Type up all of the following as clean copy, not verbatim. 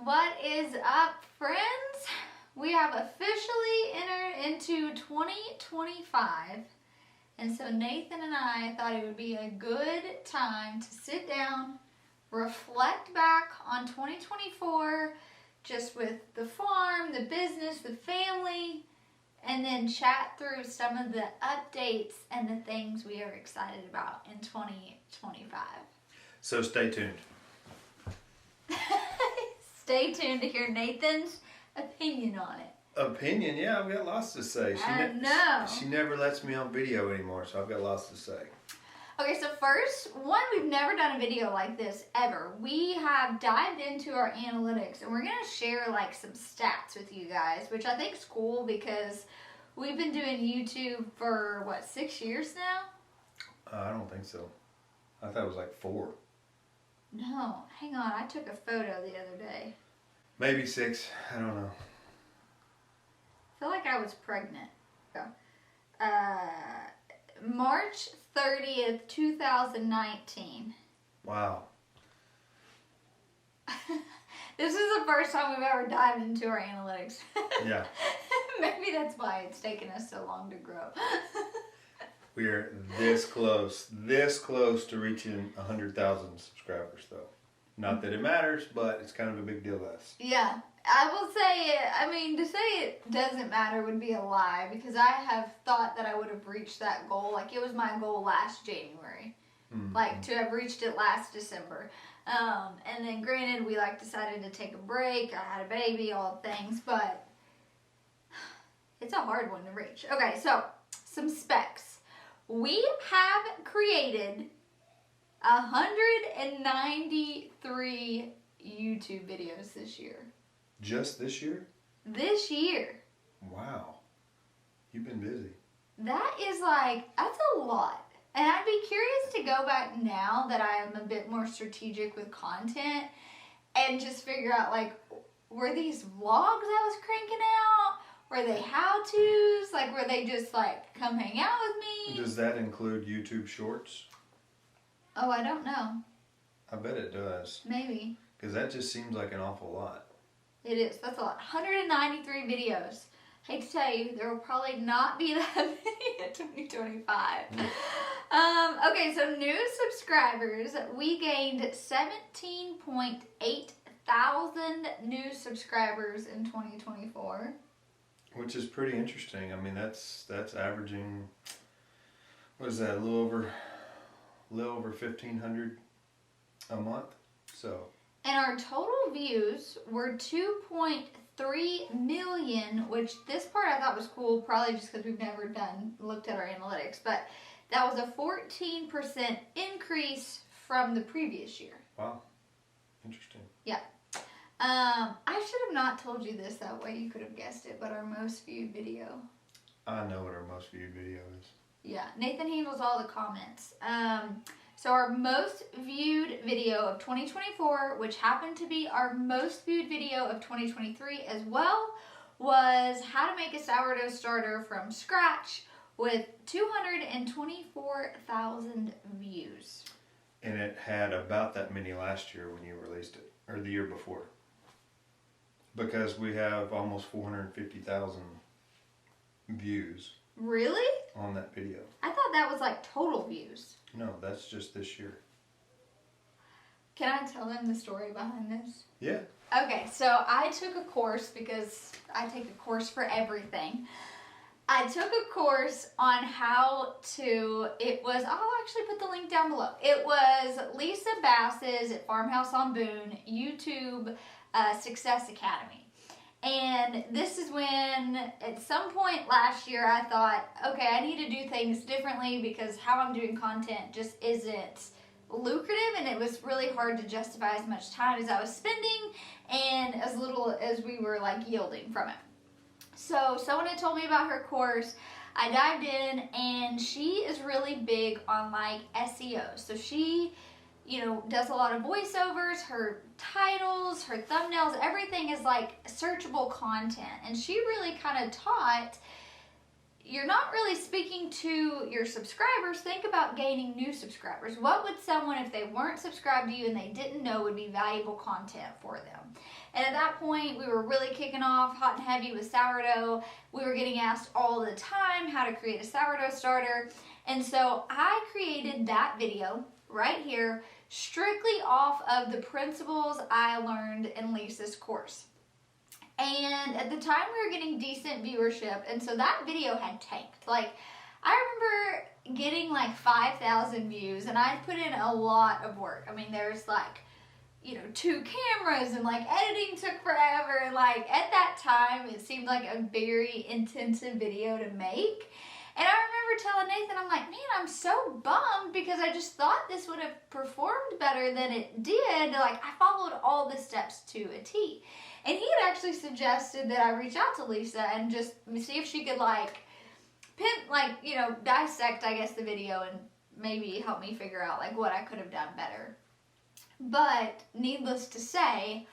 What is up, friends? We have officially entered into 2025, and so Nathan and I thought it would be a good time to sit down, reflect back on 2024, just with the farm, the business, the family, and then chat through some of the updates and the things we are excited about in 2025. So stay tuned. Stay tuned to hear Nathan's opinion on it. Opinion? Yeah, I've got lots to say. I know. She never lets me on video anymore, so I've got lots to say. Okay, so first, we've never done a video like this ever. We have dived into our analytics, and we're going to share like some stats with you guys, which I think is cool because we've been doing YouTube for, what, 6 years now? I don't think so. I thought it was like 4. No, hang on. I took a photo the other day. Maybe 6. I don't know. I feel like I was pregnant. March 30th, 2019. Wow. This is the first time we've ever dived into our analytics. Yeah. Maybe that's why it's taken us so long to grow. We are this close to reaching 100,000 subscribers, though. Not that it matters, but it's kind of a big deal to us. Yeah, I will say it. I mean, to say it doesn't matter would be a lie because I have thought that I would have reached that goal. Like, it was my goal last January. Mm-hmm. Like, to have reached it last December. And then, granted, we, decided to take a break. I had a baby, all things, but it's a hard one to reach. Okay, so, some specs. We have created 193 YouTube videos this year. Just this year? This year. Wow. You've been busy. That is that's a lot. And I'd be curious to go back now that I am a bit more strategic with content and just figure out, were these vlogs I was cranking out? Were they how-tos? Were they just, come hang out with me? Does that include YouTube Shorts? Oh, I don't know. I bet it does. Maybe. Because that just seems like an awful lot. It is. That's a lot. 193 videos. Hate to tell you, there will probably not be that many in 2025. Okay, so new subscribers. We gained 17.8 thousand new subscribers in 2024. Which is pretty interesting. I mean, that's averaging, what is that, a little over 1,500 a month. So. And our total views were 2.3 million, which this part I thought was cool, probably just because we've never looked at our analytics, but that was a 14% increase from the previous year. Wow. Interesting. Yeah. I should have not told you this, that way you could have guessed it, but our most viewed video. I know what our most viewed video is. Yeah, Nathan handles all the comments. So our most viewed video of 2024, which happened to be our most viewed video of 2023 as well, was how to make a sourdough starter from scratch with 224,000 views. And it had about that many last year when you released it, or the year before. Because we have almost 450,000 views. Really? On that video. I thought that was total views. No, that's just this year. Can I tell them the story behind this? Yeah. Okay, so I took a course because I take a course for everything. I took a course on how to, I'll actually put the link down below. It was Lisa Bass's at Farmhouse on Boone YouTube Success Academy. And this is when, at some point last year, I thought, okay, I need to do things differently because how I'm doing content just isn't lucrative, and it was really hard to justify as much time as I was spending and as little as we were yielding from it. So someone had told me about her course. I dived in, and she is really big on SEO. So she, does a lot of voiceovers. Her titles, her thumbnails, everything is searchable content. And she really kind of taught, you're not really speaking to your subscribers. Think about gaining new subscribers. What would someone, if they weren't subscribed to you and they didn't know, would be valuable content for them? And that point, we were really kicking off hot and heavy with sourdough. We were getting asked all the time how to create a sourdough starter. And so I created that video right here strictly off of the principles I learned in Lisa's course. And at the time we were getting decent viewership, and so that video had tanked. Like, I remember getting like 5,000 views, and I put in a lot of work. I mean, there's like, 2 cameras, and like editing took forever, and like at that time it seemed like a very intensive video to make. And I remember telling Nathan, I'm like, man, I'm so bummed because I just thought this would have performed better than it did. Like, I followed all the steps to a T. And he had actually suggested that I reach out to Lisa and just see if she could dissect, I guess, the video and maybe help me figure out like what I could have done better. But needless to say,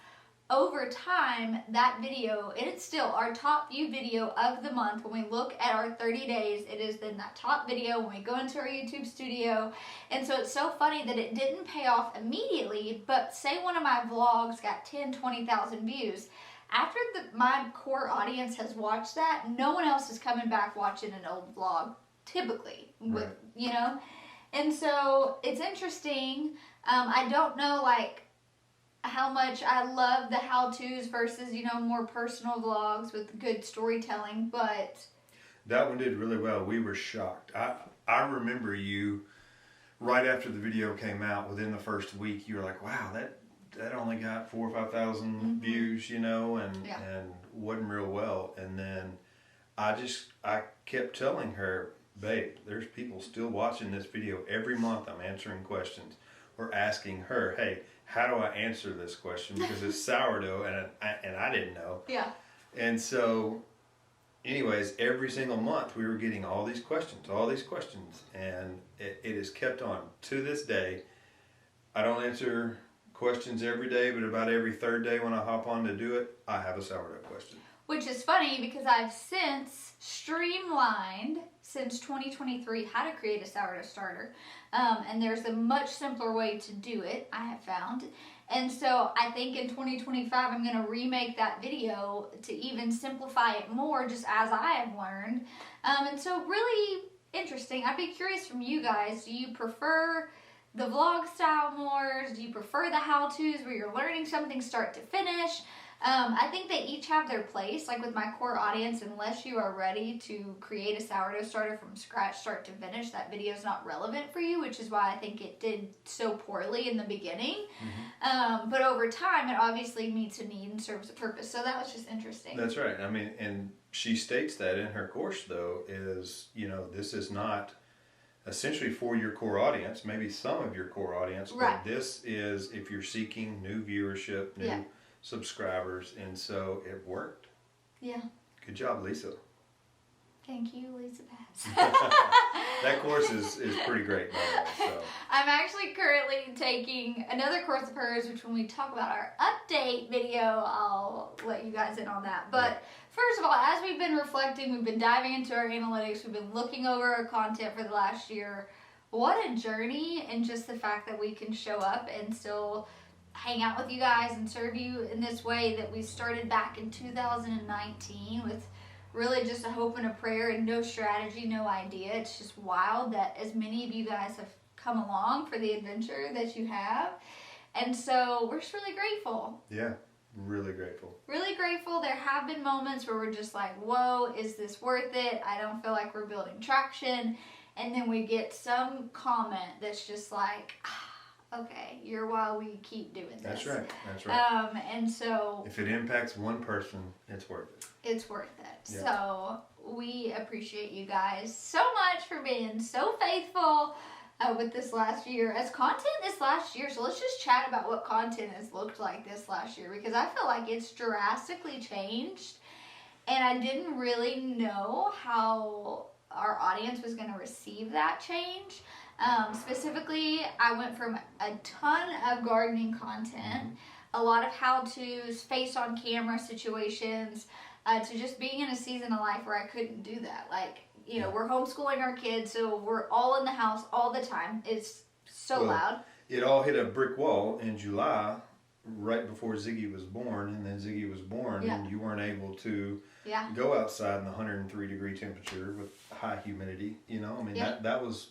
over time, that video, it's still our top view video of the month. When we look at our 30 days, it is then that top video when we go into our YouTube studio. And so it's so funny that it didn't pay off immediately, but say one of my vlogs got 10, 20,000 views. After my core audience has watched that, no one else is coming back watching an old vlog, typically, And so it's interesting. I don't know, how much I love the how-tos versus, more personal vlogs with good storytelling, but... That one did really well. We were shocked. I remember you, right after the video came out, within the first week, you were like, wow, that only got 4,000 or 5,000 views, and wasn't real well. And then I kept telling her, babe, there's people still watching this video. Every month I'm answering questions or asking her, hey, how do I answer this question? Because it's sourdough, and I didn't know. Yeah. And so, anyways, every single month we were getting all these questions, and it has kept on to this day. I don't answer questions every day, but about every third day when I hop on to do it, I have a sourdough question. Which is funny because I've since streamlined, since 2023, how to create a sourdough starter. And there's a much simpler way to do it, I have found. And so I think in 2025, I'm going to remake that video to even simplify it more, just as I have learned. And so really interesting. I'd be curious from you guys, do you prefer the vlog style more? Do you prefer the how-tos where you're learning something start to finish? I think they each have their place. Like with my core audience, unless you are ready to create a sourdough starter from scratch, start to finish, that video is not relevant for you, which is why I think it did so poorly in the beginning. But over time, it obviously meets a need and serves a purpose. So that was just interesting. That's right. I mean, and she states that in her course, though, is, this is not essentially for your core audience, maybe some of your core audience, but this is if you're seeking new viewership, new subscribers, and so it worked. Yeah. Good job, Lisa. Thank you, Lisa Bass. That course is pretty great, by the way. So. I'm actually currently taking another course of hers, which when we talk about our update video, I'll let you guys in on that. But first of all, as we've been reflecting, we've been diving into our analytics, we've been looking over our content for the last year. What a journey, and just the fact that we can show up and still hang out with you guys and serve you in this way that we started back in 2019 with really just a hope and a prayer and no strategy, no idea. It's just wild that as many of you guys have come along for the adventure that you have. And so we're just really grateful. Yeah, really grateful. Really grateful. There have been moments where we're just like, whoa, is this worth it? I don't feel like we're building traction. And then we get some comment that's just like, okay, you're why we keep doing this. That's right. That's right. And so if it impacts one person, it's worth it. It's worth it. Yeah. So we appreciate you guys so much for being so faithful with this last year. As content this last year, so let's just chat about what content has looked like this last year, because I feel like it's drastically changed, and I didn't really know how our audience was going to receive that change. Specifically, I went from a ton of gardening content, a lot of how-tos, face-on-camera situations, to just being in a season of life where I couldn't do that. Like, we're homeschooling our kids, so we're all in the house all the time. It's so loud. It all hit a brick wall in July, right before Ziggy was born, and then Ziggy born, Yeah. and you weren't able to Yeah. go outside in the 103-degree temperature with high humidity. You know, I mean, Yeah. that was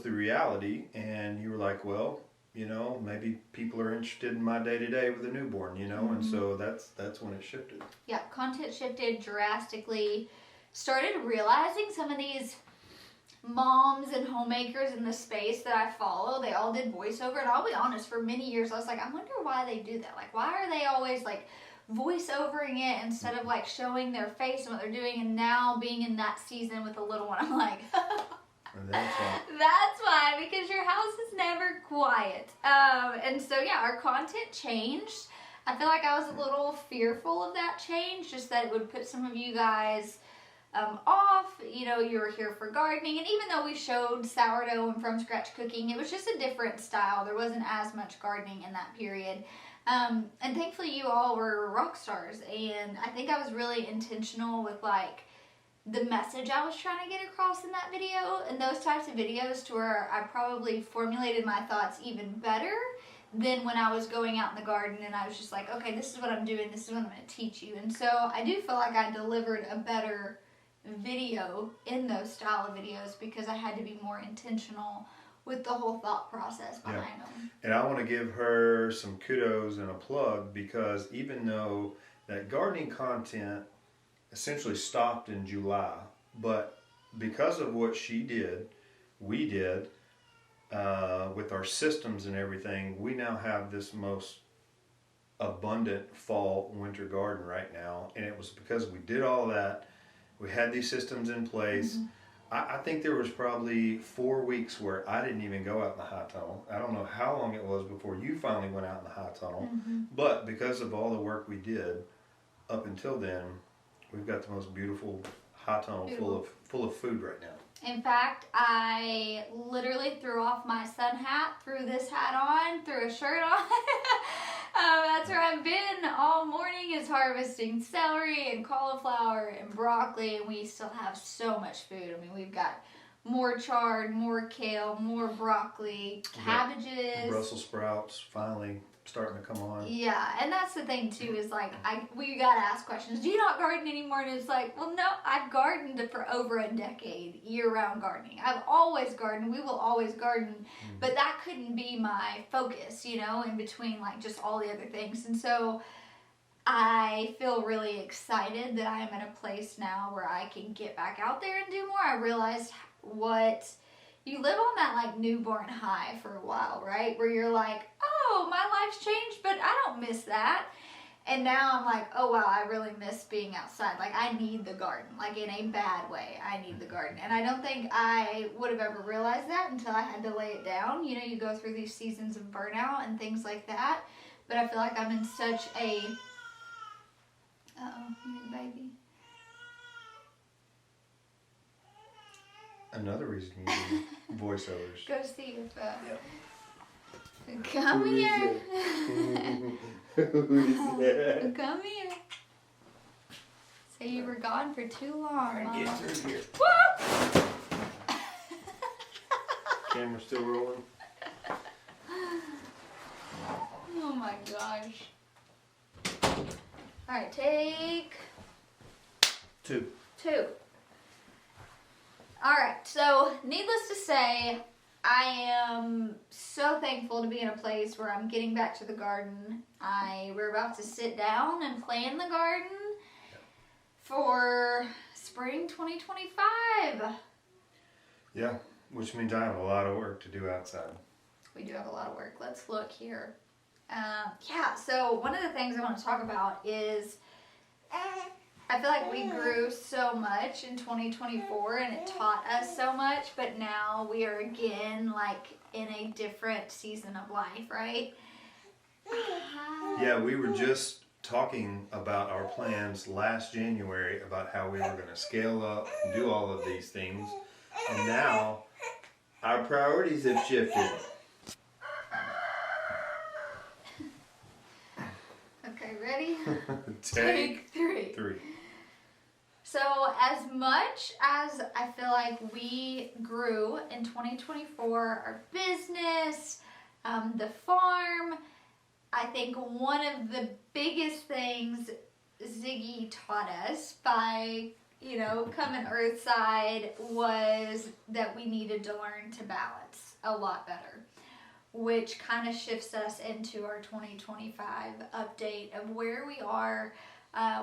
the reality, and you were like, well, you know, maybe people are interested in my day to day with a newborn, you know, and so that's when it shifted. Yeah, content shifted drastically. Started realizing some of these moms and homemakers in the space that I follow, they all did voiceover, and I'll be honest, for many years I was like, I wonder why they do that. Like, why are they always like voiceovering it instead of like showing their face and what they're doing? And now being in that season with a little one, I'm like, And that's why. that's why, because your house is never quiet. And so yeah, our content changed. I feel like I was a little fearful of that change, just that it would put some of you guys off. You know, you were here for gardening, and even though we showed sourdough and from scratch cooking, it was just a different style. There wasn't as much gardening in that period. And thankfully you all were rock stars, and I think I was really intentional with like the message I was trying to get across in that video, and those types of videos to where I probably formulated my thoughts even better than when I was going out in the garden and I was just like, okay, this is what I'm doing, this is what I'm going to teach you. And so I do feel like I delivered a better video in those style of videos because I had to be more intentional with the whole thought process behind them. And I want to give her some kudos and a plug, because even though that gardening content essentially stopped in July, but because of what she did, we did, with our systems and everything, we now have this most abundant fall winter garden right now, and it was because we did all that. We had these systems in place. I think there was probably 4 weeks where I didn't even go out in the high tunnel. I don't know how long it was before you finally went out in the high tunnel, but because of all the work we did up until then, we've got the most beautiful high tunnel full of food right now. In fact, I literally threw off my sun hat, threw this hat on, threw a shirt on. That's where I've been all morning, is harvesting celery and cauliflower and broccoli, and we still have so much food. I mean, we've got more chard, more kale, more broccoli, cabbages. Brussels sprouts finally starting to come on. Yeah, and that's the thing too, is like we gotta ask questions. Do you not garden anymore? And it's like, well, no, I've gardened for over a decade, year-round gardening. I've always gardened. We will always garden, but that couldn't be my focus, you know, in between like just all the other things. And so I feel really excited that I am at a place now where I can get back out there and do more. I realized what you live on that like newborn high for a while, right? Where you're like, oh, my life's changed, but I don't miss that. And now I'm like, oh wow, I really miss being outside. Like, I need the garden, like in a bad way. I need the garden. And I don't think I would have ever realized that until I had to lay it down. You know, you go through these seasons of burnout and things like that. But I feel like I'm in such a, baby. Another reason you do voiceovers. Go see if, come here. Come here. Say you were gone for too long, Mama. Get through here. Woo! Camera's still rolling. Oh my gosh. Alright, take 2. 2. Alright, so needless to say, I am so thankful to be in a place where I'm getting back to the garden. We're about to sit down and plan the garden for spring 2025. Yeah, which means I have a lot of work to do outside. We do have a lot of work. Let's look here. So one of the things I want to talk about is I feel like we grew so much in 2024 and it taught us so much, but now we are again like in a different season of life, right? Yeah, we were just talking about our plans last January about how we were going to scale up and do all of these things, and now our priorities have shifted. Okay, ready? Take 3. 3. So as much as I feel like we grew in 2024, our business, the farm, I think one of the biggest things Ziggy taught us by, coming Earthside was that we needed to learn to balance a lot better, which kind of shifts us into our 2025 update of where we are,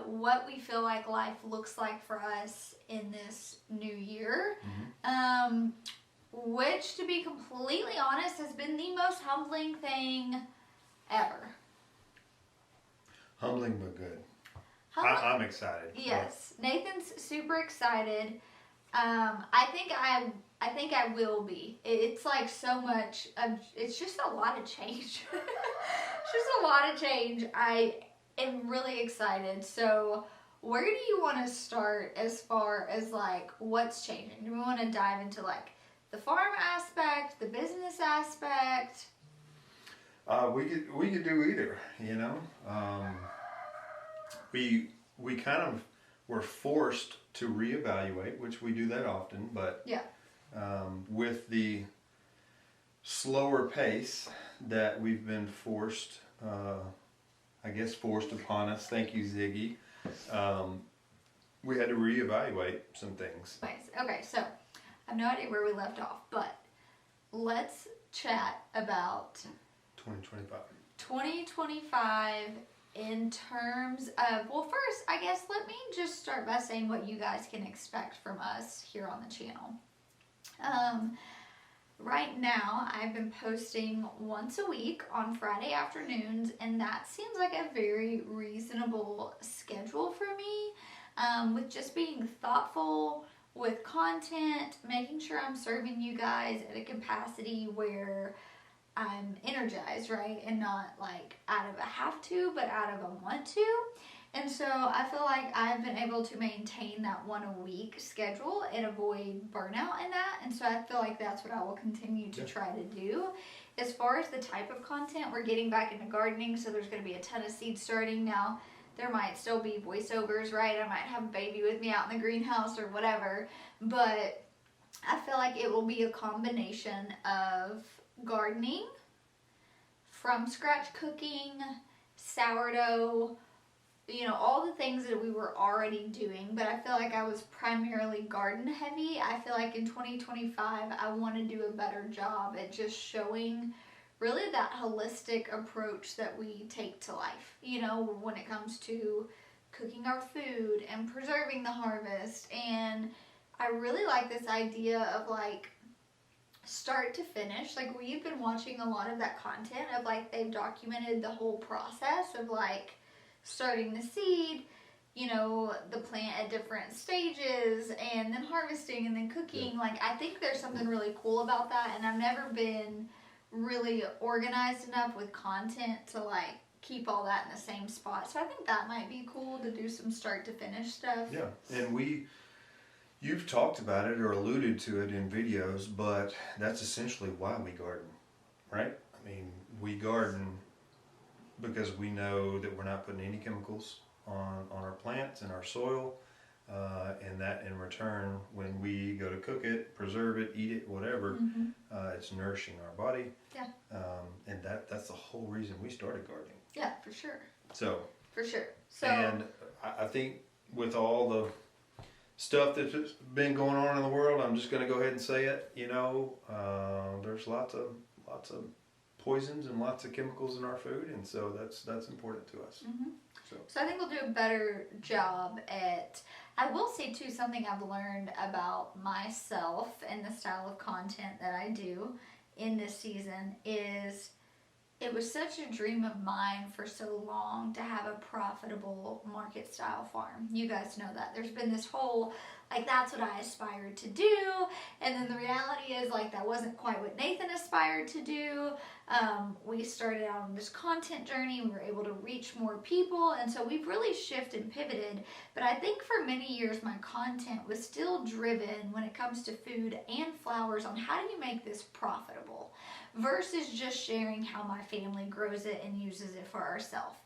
what we feel like life looks like for us in this new year. Which, to be completely honest, has been the most humbling thing ever. Humbling but good. Humbling? I'm excited. Yes, Nathan's super excited. I think I will be. It's like so much. It's just a lot of change. It's just a lot of change. I am really excited. So, where do you want to start as far as like what's changing? Do we want to dive into like the farm aspect, the business aspect? We could do either. We kind of were forced to reevaluate, which we do that often, but yeah. With the slower pace that we've been forced upon us, thank you, Ziggy, we had to reevaluate some things. Okay, so I have no idea where we left off, but let's chat about 2025 in terms of, well, first, I guess, let me just start by saying what you guys can expect from us here on the channel. Right now, I've been posting once a week on Friday afternoons, and that seems like a very reasonable schedule for me, with just being thoughtful with content, making sure I'm serving you guys at a capacity where I'm energized, right? And not like out of a have to, but out of a want to. And so I feel like I've been able to maintain that one a week schedule and avoid burnout in that. And so I feel like that's what I will continue to try to do. As far as the type of content, we're getting back into gardening, so there's going to be a ton of seed starting now. There might still be voiceovers, right? I might have a baby with me out in the greenhouse or whatever. But I feel like it will be a combination of gardening, from scratch cooking, sourdough, all the things that we were already doing, but I feel like I was primarily garden heavy. I feel like in 2025, I want to do a better job at just showing really that holistic approach that we take to life, when it comes to cooking our food and preserving the harvest. And I really like this idea of like start to finish. Like, we've been watching a lot of that content of like they've documented the whole process of like starting the seed, the plant at different stages, and then harvesting and then cooking. Like, I think there's something really cool about that, and I've never been really organized enough with content to like keep all that in the same spot. So I think that might be cool to do some start to finish stuff. Yeah, and you've talked about it or alluded to it in videos, but that's essentially why we garden, right? I mean, we garden because we know that we're not putting any chemicals on our plants and our soil, and that in return, when we go to cook it, preserve it, eat it, whatever, it's nourishing our body. Yeah. And that's the whole reason we started gardening. Yeah, for sure. So. For sure. So. And I think with all the stuff that's been going on in the world, I'm just going to go ahead and say it. There's lots of poisons and lots of chemicals in our food, and so that's important to us. So I think we'll do a better job at. I will say too, something I've learned about myself and the style of content that I do in this season is it was such a dream of mine for so long to have a profitable market style farm. You guys know that. There's been this whole, like, that's what I aspired to do. And then the reality is, like, that wasn't quite what Nathan aspired to do. We started out on this content journey. We were able to reach more people. And so we've really shifted and pivoted. But I think for many years, my content was still driven when it comes to food and flowers on how do you make this profitable versus just sharing how my family grows it and uses it for ourselves.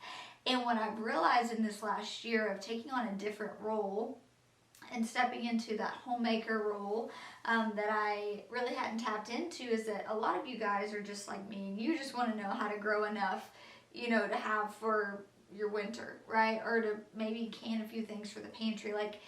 And what I've realized in this last year of taking on a different role and stepping into that homemaker role that I really hadn't tapped into is that a lot of you guys are just like me and you just want to know how to grow enough, to have for your winter, right? Or to maybe can a few things for the pantry. Like,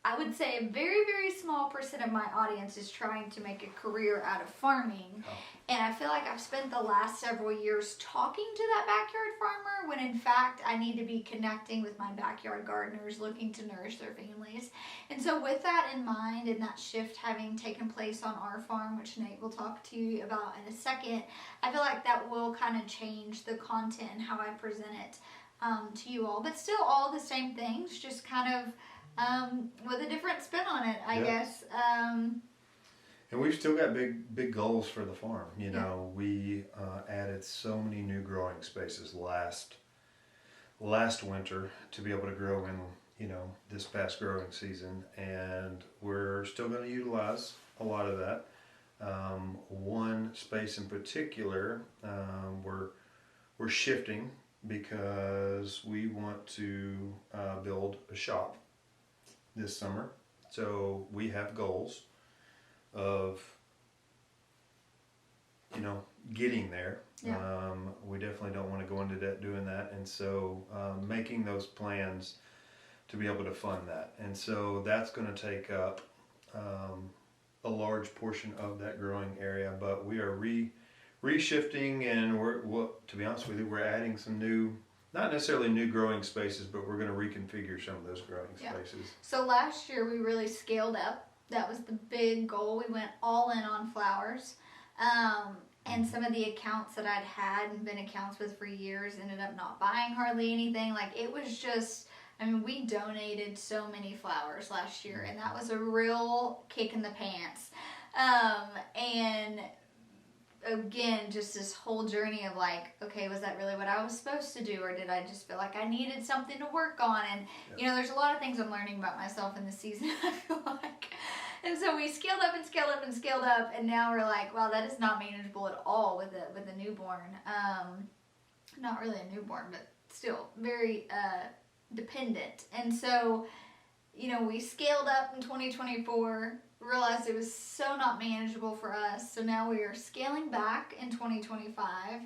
I would say a very, very small percent of my audience is trying to make a career out of farming. Oh. And I feel like I've spent the last several years talking to that backyard farmer when in fact I need to be connecting with my backyard gardeners looking to nourish their families. And so with that in mind and that shift having taken place on our farm, which Nate will talk to you about in a second, I feel like that will kind of change the content and how I present it to you all. But still all the same things, just kind of with a different spin on it, I guess. And we've still got big goals for the farm. We added so many new growing spaces last winter to be able to grow in, this past growing season, and we're still going to utilize a lot of that. One space in particular, we're shifting because we want to build a shop this summer. So we have goals of getting there. We definitely don't want to go into debt doing that, and so making those plans to be able to fund that. And so that's going to take up a large portion of that growing area, but we are reshifting, and to be honest with you, we're adding some new, not necessarily new growing spaces, but we're going to reconfigure some of those growing spaces. So last year we really scaled up. That was the big goal. We went all in on flowers. And some of the accounts that I'd had and been accounts with for years ended up not buying hardly anything. Like, it was just, we donated so many flowers last year, and that was a real kick in the pants. And again, just this whole journey of like, okay, was that really what I was supposed to do, or did I just feel like I needed something to work on? And there's a lot of things I'm learning about myself in this season, I feel like. And so we scaled up and scaled up and scaled up, and now we're like, wow, that is not manageable at all with a newborn. Not really a newborn, but still very dependent. And so, we scaled up in 2024, realized it was so not manageable for us. So now we are scaling back in 2025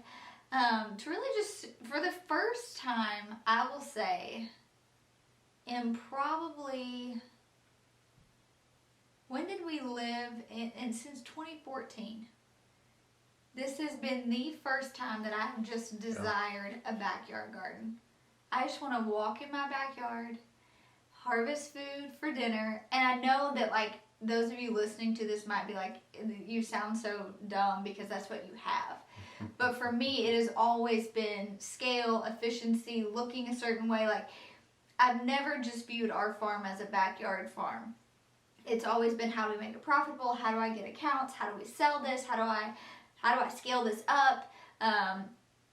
to really just, for the first time, I will say, in probably, when did we live in since 2014? This has been the first time that I have just desired a backyard garden. I just want to walk in my backyard, harvest food for dinner, and I know that like those of you listening to this might be like, you sound so dumb because that's what you have. But for me, it has always been scale, efficiency, looking a certain way. Like, I've never just viewed our farm as a backyard farm. It's always been, how do we make it profitable? How do I get accounts? How do we sell this? How do I scale this up? And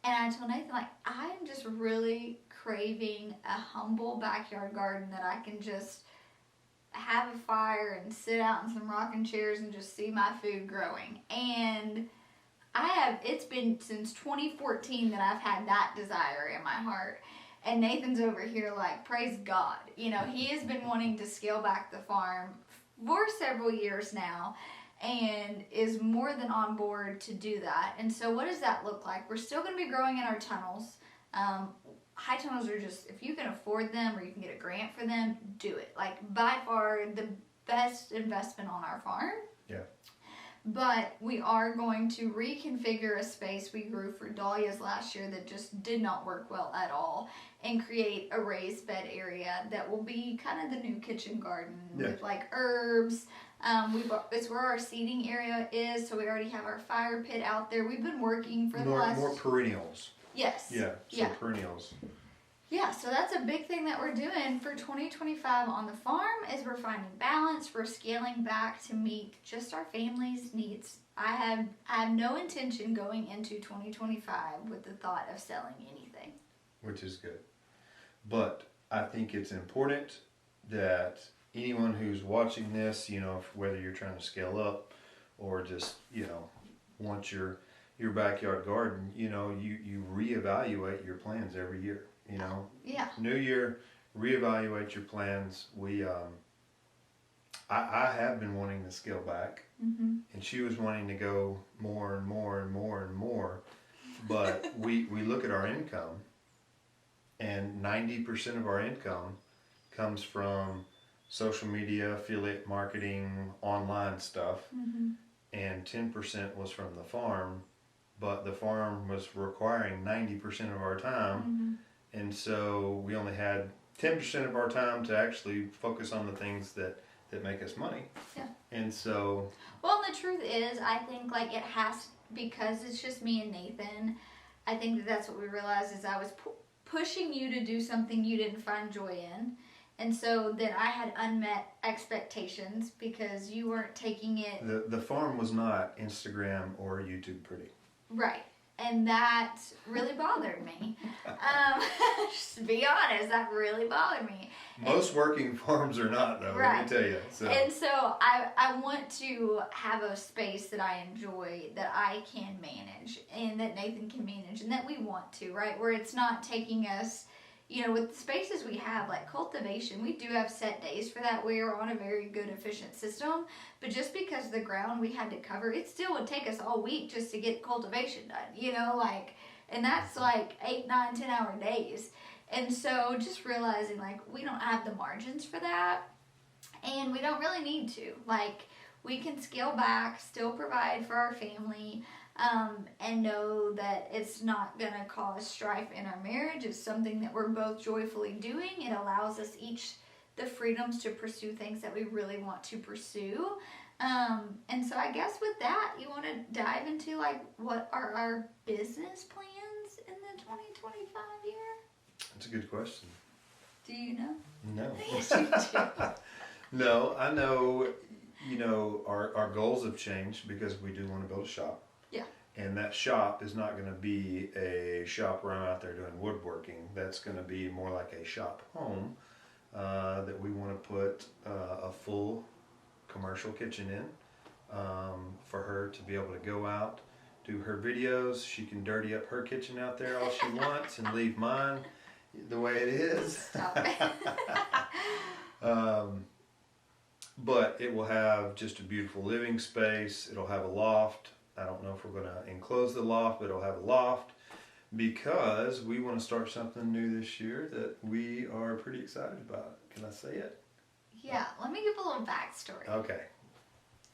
I told Nathan, like, I'm just really craving a humble backyard garden that I can just have a fire and sit out in some rocking chairs and just see my food growing. And it's been since 2014 that I've had that desire in my heart. And Nathan's over here like, praise God. He has been wanting to scale back the farm for several years now and is more than on board to do that. And so what does that look like? We're still going to be growing in our tunnels. High tunnels are just, if you can afford them or you can get a grant for them, do it. Like, by far the best investment on our farm. Yeah. But we are going to reconfigure a space we grew for dahlias last year that just did not work well at all, and create a raised bed area that will be kind of the new kitchen garden with like herbs. It's where our seating area is, so we already have our fire pit out there. We've been working for the last... More perennials. Yes. Yeah, perennials. Yeah, so that's a big thing that we're doing for 2025 on the farm, is we're finding balance. We're scaling back to meet just our family's needs. I have no intention going into 2025 with the thought of selling anything. Which is good. But I think it's important that anyone who's watching this, whether you're trying to scale up or just, want your backyard garden, you reevaluate your plans every year. Yeah. New year, reevaluate your plans. I have been wanting to scale back, and she was wanting to go more and more and more and more. But we look at our income, and 90% of our income comes from social media, affiliate marketing, online stuff, and 10% was from the farm. But the farm was requiring 90% of our time, and so we only had 10% of our time to actually focus on the things that make us money. Yeah. And so... Well, the truth is, I think, like, it has, because it's just me and Nathan, I think that that's what we realized is I was pushing you to do something you didn't find joy in. And so then I had unmet expectations because you weren't taking it... The farm was not Instagram or YouTube pretty. Right. And that really bothered me. Just to be honest, that really bothered me. Most working farms are not, though, right. let me tell you. So. And so I want to have a space that I enjoy, that I can manage, and that Nathan can manage, and that we want to, right? Where it's not taking us, you know, with the spaces we have, like cultivation, we do have set days for that. We are on a very good, efficient system. But just because of the ground we had to cover, it still would take us all week just to get cultivation done, you know, like, and that's like 8, 9, 10 hour days. And so just realizing, like, we don't have the margins for that, and we don't really need to. Like, we can scale back, still provide for our family, and know that it's not going to cause strife in our marriage. It's something that we're both joyfully doing. It allows us each the freedoms to pursue things that we really want to pursue. And so I guess with that, you want to dive into, like, what are our business plans in the 2025 year? That's a good question. Do you know? No. Yes, you do. No, I know, you know, our goals have changed because we do want to build a shop. Yeah. And that shop is not going to be a shop where I'm out there doing woodworking. That's going to be more like a shop home that we want to put a full commercial kitchen in for her to be able to go out, do her videos. She can dirty up her kitchen out there all she wants and leave mine the way it is. Stop it. But it will have just a beautiful living space. It'll have a loft. I don't know if we're going to enclose the loft, but it'll have a loft because we want to start something new this year that we are pretty excited about. Can I say it? Yeah, let me give a little backstory. Okay.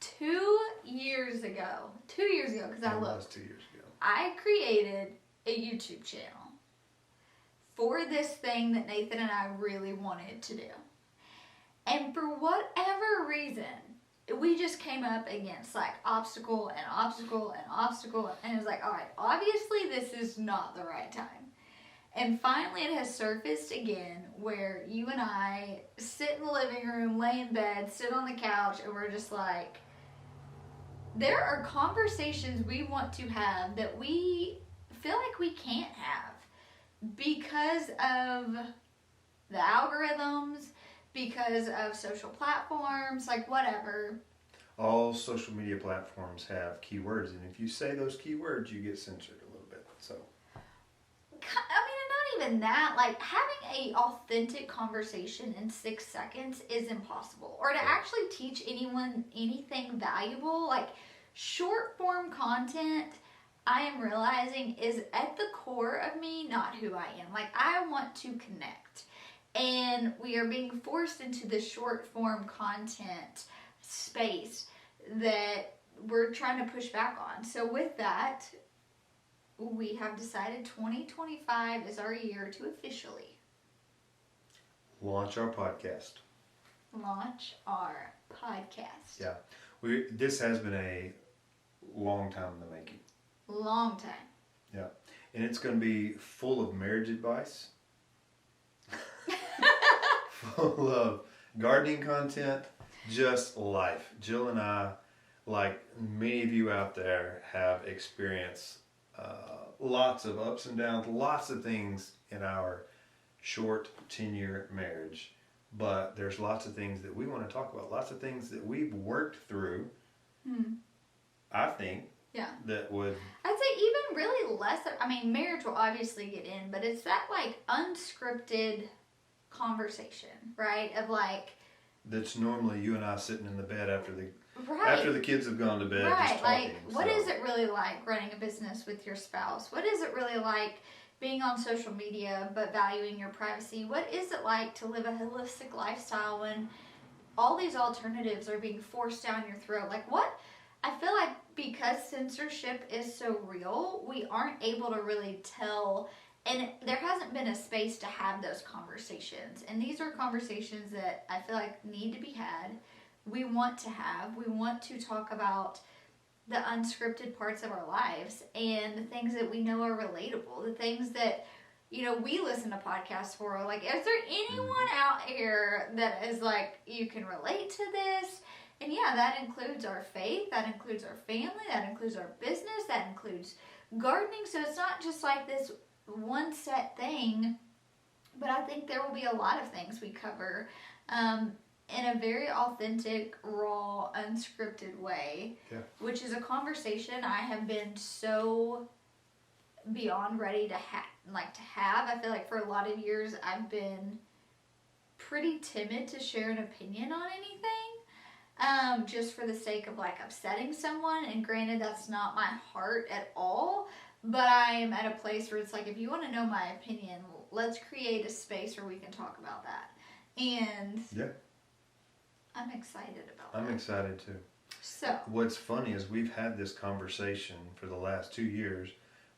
2 years ago, because I It looked, was 2 years ago. I created a YouTube channel for this thing that Nathan and I really wanted to do. And for whatever reason, we just came up against, like, obstacle and obstacle and obstacle. And it was like, all right, obviously this is not the right time. And finally it has surfaced again where you and I sit in the living room, lay in bed, sit on the couch, and we're just like, there are conversations we want to have that we feel like we can't have because of the algorithms, because of social platforms, like whatever. All social media platforms have keywords, and if you say those keywords, you get censored a little bit. So, I mean, not even that. Like, having a authentic conversation in 6 seconds is impossible. Or to actually teach anyone anything valuable, like short form content, I am realizing is at the core of me, not who I am. Like, I want to connect. And we are being forced into the short form content space that we're trying to push back on. So with that, we have decided 2025 is our year to officially launch our podcast. Launch our podcast. Yeah. This has been a long time in the making. Long time. Yeah. And it's going to be full of marriage advice. Full of gardening content, just life. Jill and I, like many of you out there, have experienced lots of ups and downs, lots of things in our short tenure marriage. But there's lots of things that we want to talk about, lots of things that we've worked through, I think, that would... I'd say even really less, I mean, marriage will obviously get in, but it's that, like, unscripted conversation, right? Of, like... That's normally you and I sitting in the bed after Right. After the kids have gone to bed, Right. just talking. Like, what is it really like running a business with your spouse? What is it really like being on social media but valuing your privacy? What is it like to live a holistic lifestyle when all these alternatives are being forced down your throat? Like, what? I feel like because censorship is so real, we aren't able to really tell, and there hasn't been a space to have those conversations. And these are conversations that I feel like need to be had. We want to have. We want to talk about the unscripted parts of our lives and the things that we know are relatable, the things that, you know, we listen to podcasts for. Like, is there anyone out here that is like, you can relate to this? And yeah, that includes our faith, that includes our family, that includes our business, that includes gardening. So it's not just like this one set thing, but I think there will be a lot of things we cover in a very authentic, raw, unscripted way, which is a conversation I have been so beyond ready to have. I feel like for a lot of years I've been pretty timid to share an opinion on anything, just for the sake of like upsetting someone. And granted, that's not my heart at all, but I am at a place where it's like, if you want to know my opinion, let's create a space where we can talk about that. And I'm excited about that. I'm excited too. So what's funny is we've had this conversation for the last 2 years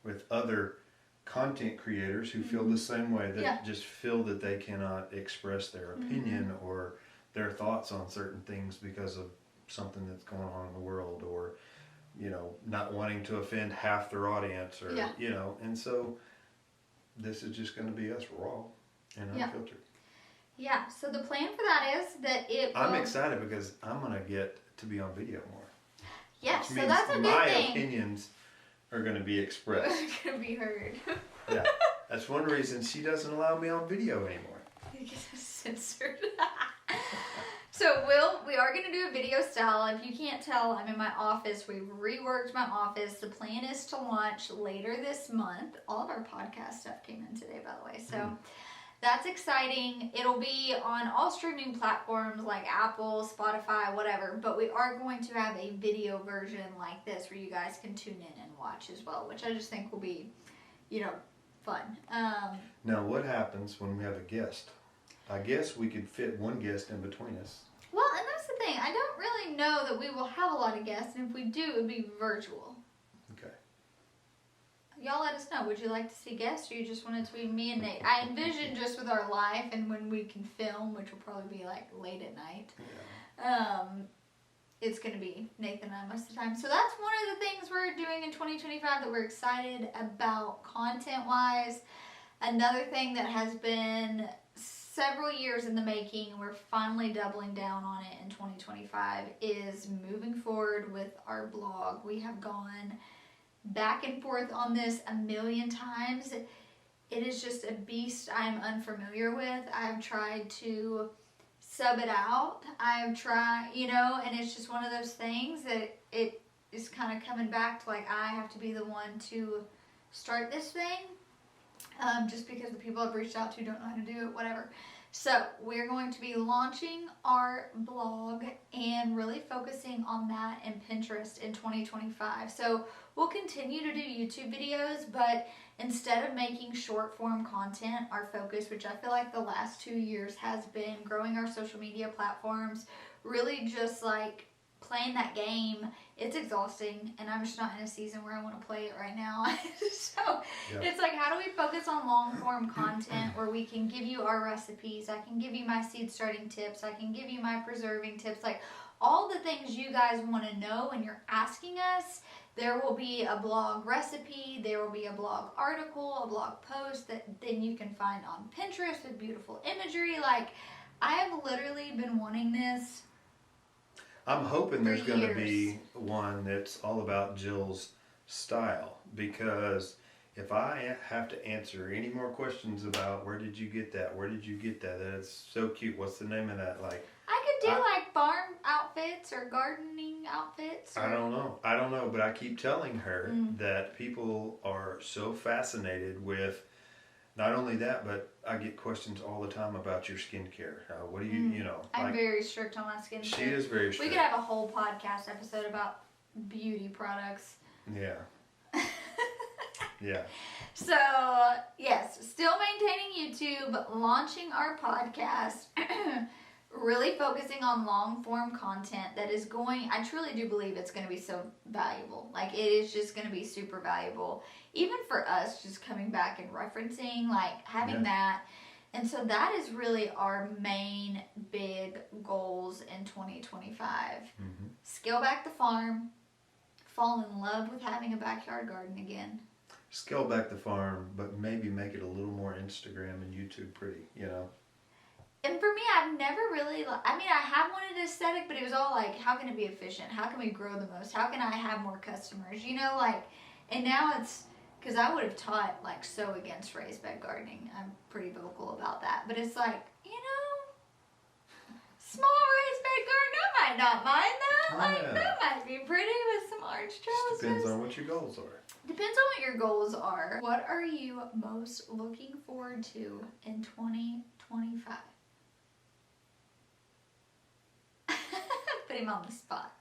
with other content creators who feel the same way, that just feel that they cannot express their opinion or their thoughts on certain things because of something that's going on in the world, or, you know, not wanting to offend half their audience, or, you know, and so this is just going to be us raw and unfiltered. Yeah, so the plan for that is that I'm excited because I'm going to get to be on video more. Yeah, so that's a good thing. My opinions are going to be expressed. They're going to be heard. Yeah, that's one reason she doesn't allow me on video anymore. Because it's censored. So we are going to do a video style. If you can't tell, I'm in my office. We've reworked my office. The plan is to launch later this month. All of our podcast stuff came in today, by the way. So that's exciting. It'll be on all streaming platforms like Apple, Spotify, whatever. But we are going to have a video version like this where you guys can tune in and watch as well, which I just think will be, you know, fun. Now, what happens when we have a guest? I guess we could fit one guest in between us. Well, and that's the thing. I don't really know that we will have a lot of guests, and if we do, it would be virtual. Okay. Y'all let us know. Would you like to see guests, or you just want it to be me and Nate? I envision just with our life and when we can film, which will probably be like late at night, it's going to be Nathan and I most of the time. So that's one of the things we're doing in 2025 that we're excited about content-wise. Another thing that has been several years in the making, and we're finally doubling down on it in 2025, is moving forward with our blog. We have gone back and forth on this a million times. It is just a beast I'm unfamiliar with. I've tried to sub it out. I've tried, you know, and it's just one of those things that it is kind of coming back to, like, I have to be the one to start this thing. Just because the people I've reached out to don't know how to do it, whatever. So we're going to be launching our blog and really focusing on that and Pinterest in 2025. So we'll continue to do YouTube videos, but instead of making short form content, our focus, which I feel like the last 2 years has been growing our social media platforms, really just like playing that game. It's exhausting, and I'm just not in a season where I want to play it right now. So it's like, how do we focus on long form content where we can give you our recipes? I can give you my seed starting tips. I can give you my preserving tips. Like all the things you guys want to know and you're asking us. There will be a blog recipe. There will be a blog article, a blog post that then you can find on Pinterest with beautiful imagery. Like, I have literally been wanting this. I'm hoping there's going to be one that's all about Jill's style, because if I have to answer any more questions about where did you get that, that's so cute, what's the name of that, like, I could do like farm outfits or gardening outfits. Or... I don't know, but I keep telling her that people are so fascinated with not only that, but I get questions all the time about your skincare. What do you, you know? I'm very strict on my skincare. She is very strict. We could have a whole podcast episode about beauty products. Yeah. Yeah. So, yes, still maintaining YouTube, launching our podcast, really focusing on long form content that is going, I truly do believe it's going to be so valuable. Like, it is just going to be super valuable. Even for us, just coming back and referencing, like, having that. And so that is really our main big goals in 2025. Mm-hmm. Scale back the farm, fall in love with having a backyard garden again. Scale back the farm, but maybe make it a little more Instagram and YouTube pretty, you know? And for me, I've never really, I mean, I have wanted aesthetic, but it was all like, how can it be efficient? How can we grow the most? How can I have more customers? You know, like, and now it's, because I would have taught, like, so against raised bed gardening. I'm pretty vocal about that. But it's like, you know, small raised bed garden, I might not mind that. Like, that might be pretty with some arch trellises. Depends on what your goals are. Depends on what your goals are. What are you most looking forward to in 2025? Put him on the spot.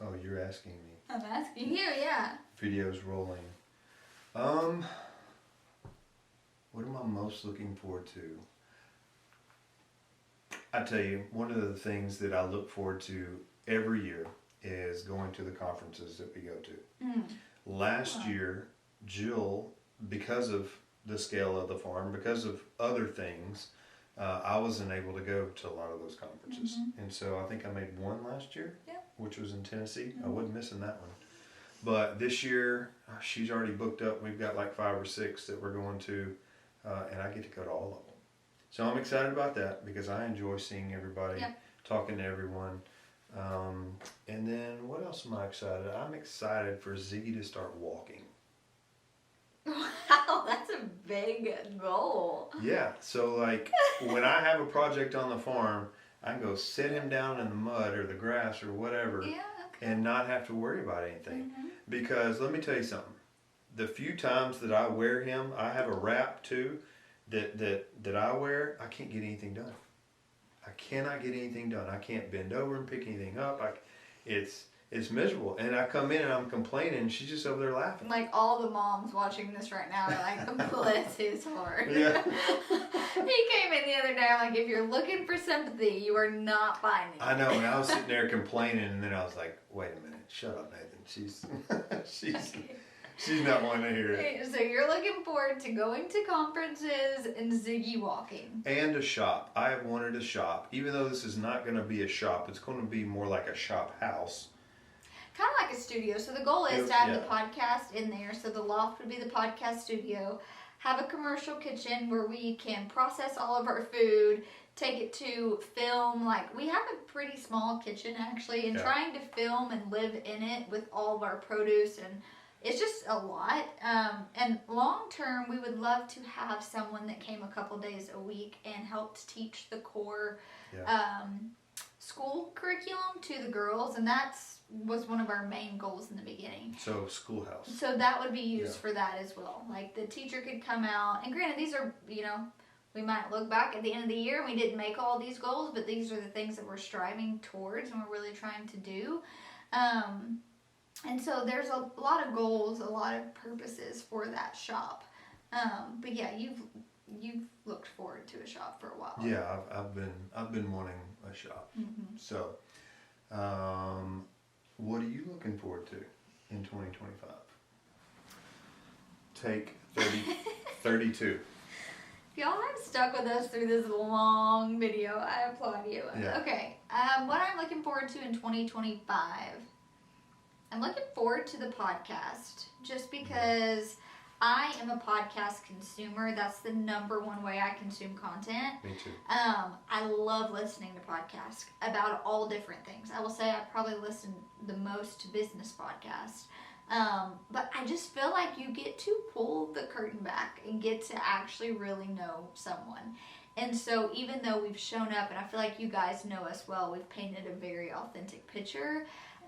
Oh, you're asking me. I'm asking you, yeah. Videos rolling. What am I most looking forward to? I tell you, one of the things that I look forward to every year is going to the conferences that we go to. Last year, Jill, because of the scale of the farm, because of other things, I wasn't able to go to a lot of those conferences. And so I think I made one last year, which was in Tennessee. I wasn't missing that one. But this year, she's already booked up. We've got like 5 or 6 that we're going to, and I get to go to all of them. So I'm excited about that because I enjoy seeing everybody, talking to everyone. And then what else am I excited? I'm excited for Ziggy to start walking. Wow, that's a big goal. Yeah, so like when I have a project on the farm, I can go sit him down in the mud or the grass or whatever and not have to worry about anything. Because let me tell you something. The few times that I wear him, I have a wrap too that I wear, I can't get anything done. I cannot get anything done. I can't bend over and pick anything up. It's miserable. And I come in and I'm complaining and she's just over there laughing. Like all the moms watching this right now are like, bless his heart. Yeah. He came in the other day, I'm like, if you're looking for sympathy, you are not finding it. I know, and I was sitting there complaining and then I was like, wait a minute, shut up, Nathan. She's not wanting to hear it. So you're looking forward to going to conferences and Ziggy walking. And a shop. I have wanted a shop. Even though this is not going to be a shop, it's going to be more like a shop house. Kind of like a studio. So the goal is to have the podcast in there. So the loft would be the podcast studio. Have a commercial kitchen where we can process all of our food, take it to film. Like, we have a pretty small kitchen actually, and trying to film and live in it with all of our produce, and it's just a lot. And long term, we would love to have someone that came a couple days a week and helped teach the core school curriculum to the girls, and was one of our main goals in the beginning. So schoolhouse. So that would be used for that as well. Like, the teacher could come out, and granted, these are, you know, we might look back at the end of the year and we didn't make all these goals, but these are the things that we're striving towards and we're really trying to do. And so there's a lot of goals, a lot of purposes for that shop. But yeah, you've looked forward to a shop for a while. Yeah, I've been wanting a shop. So, what are you looking forward to in 2025? Take 32. If y'all have stuck with us through this long video, I applaud you. Yeah. Okay, what I'm looking forward to in 2025, I'm looking forward to the podcast, just because I am a podcast consumer. That's the number one way I consume content. Me too. I love listening to podcasts about all different things. I will say I probably listen the most to business podcasts. But I just feel like you get to pull the curtain back and get to actually really know someone. And so even though we've shown up, and I feel like you guys know us well, we've painted a very authentic picture,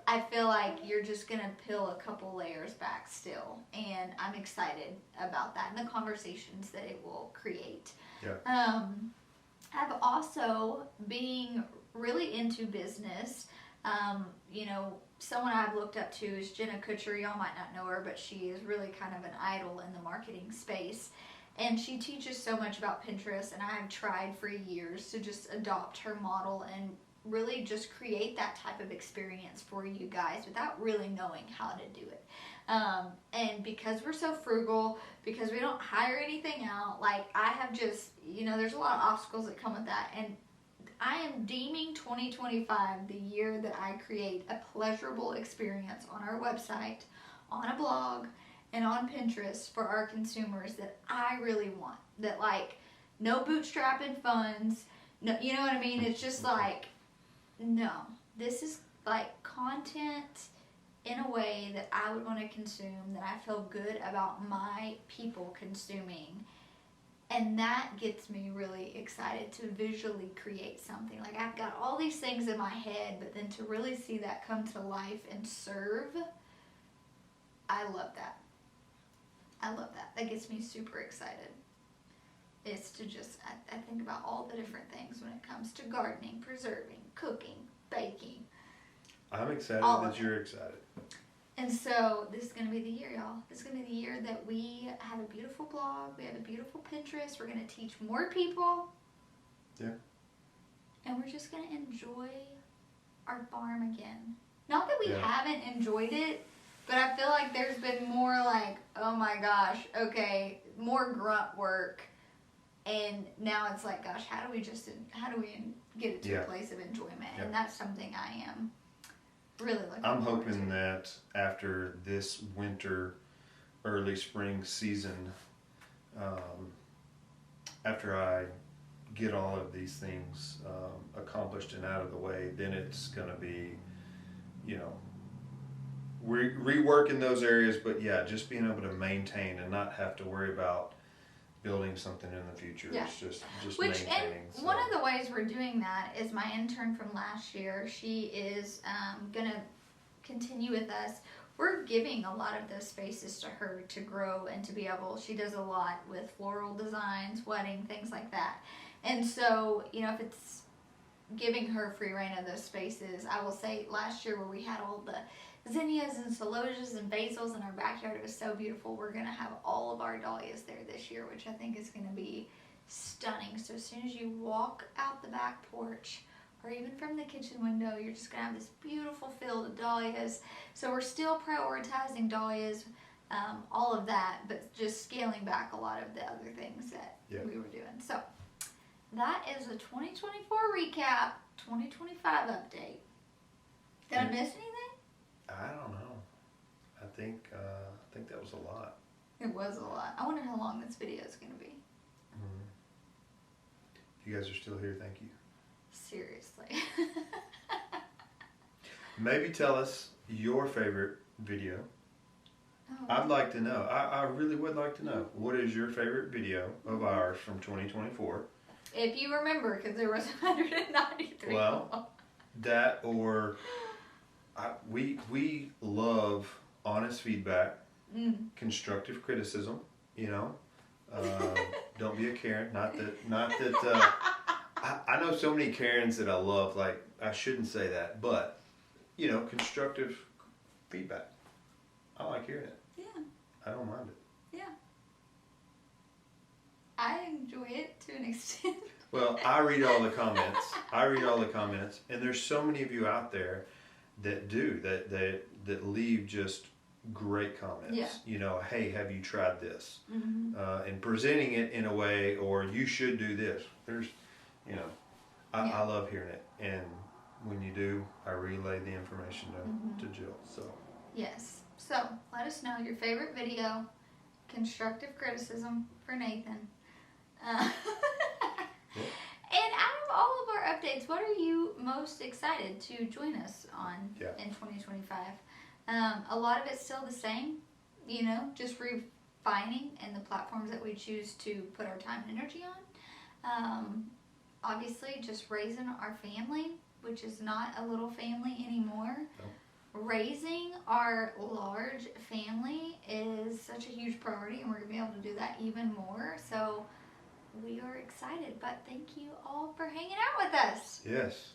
I feel like you're just going to peel a couple layers back still. And I'm excited about that and the conversations that it will create. Yeah. I've also, being really into business, you know, someone I've looked up to is Jenna Kutcher. Y'all might not know her, but she is really kind of an idol in the marketing space. And she teaches so much about Pinterest, and I have tried for years to just adopt her model and really just create that type of experience for you guys without really knowing how to do it. And because we're so frugal, because we don't hire anything out, like I have just, you know, there's a lot of obstacles that come with that. And I am deeming 2025 the year that I create a pleasurable experience on our website, on a blog, and on Pinterest for our consumers that I really want. That, like, no bootstrapping funds, no, you know what I mean? It's just like, no, this is like content in a way that I would want to consume, that I feel good about my people consuming. And that gets me really excited to visually create something. Like, I've got all these things in my head, but then to really see that come to life and serve, I love that. I love that. That gets me super excited. It's to just, I think about all the different things when it comes to gardening, preserving, cooking, baking. I'm excited that you're excited. And so this is going to be the year, y'all. This is going to be the year that we have a beautiful blog. We have a beautiful Pinterest. We're going to teach more people. Yeah. And we're just going to enjoy our farm again. Not that we haven't enjoyed it, but I feel like there's been more like, oh my gosh, okay, more grunt work. And now it's like, gosh, how do we get it to a place of enjoyment? Yeah. And that's something I am really looking forward to. I'm hoping that after this winter, early spring season, after I get all of these things accomplished and out of the way, then it's going to be, you know, reworking those areas, but yeah, just being able to maintain and not have to worry about building something in the future. Yeah. It's just maintaining. And one of the ways we're doing that is my intern from last year. She is going to continue with us. We're giving a lot of those spaces to her to grow and to be able, she does a lot with floral designs, wedding, things like that. And so, you know, if it's giving her free reign of those spaces, I will say last year where we had all the zinnias and celojas and basils in our backyard, it was so beautiful. We're going to have all of our dahlias there this year, which I think is going to be stunning. So as soon as you walk out the back porch or even from the kitchen window, you're just going to have this beautiful field of dahlias. So we're still prioritizing dahlias, all of that, but just scaling back a lot of the other things that we were doing. So that is a 2024 recap, 2025 update. Did I miss anything? I don't know. I think that was a lot. It was a lot. I wonder how long this video is going to be. Mm-hmm. If you guys are still here, thank you. Seriously. Maybe tell us your favorite video. Oh. I'd like to know. I really would like to know. What is your favorite video of ours from 2024? If you remember, because there was 193. Well, that or... we love honest feedback, constructive criticism. You know, don't be a Karen. Not that. I know so many Karens that I love. Like, I shouldn't say that, but you know, constructive feedback. I like hearing it. Yeah. I don't mind it. Yeah. I enjoy it to an extent. Well, I read all the comments, and there's so many of you out there that do that leave just great comments. Yeah. You know, hey, have you tried this? Mm-hmm. And presenting it in a way, or you should do this. There's, you know, I love hearing it, and when you do, I relay the information to Jill. So yes. So let us know your favorite video, constructive criticism for Nathan. And out of all of our updates, what are you most excited to join us on in 2025? A lot of it's still the same, you know, just refining in the platforms that we choose to put our time and energy on. Obviously, just raising our family, which is not a little family anymore. No. raising our large family is such a huge priority, and we're going to be able to do that even more. So we are excited, but thank you all for hanging out with us. Yes.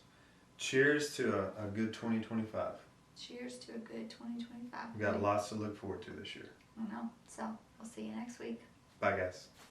Cheers to a good 2025. Cheers to a good 2025. We got lots to look forward to this year. I know. So we'll see you next week. Bye, guys.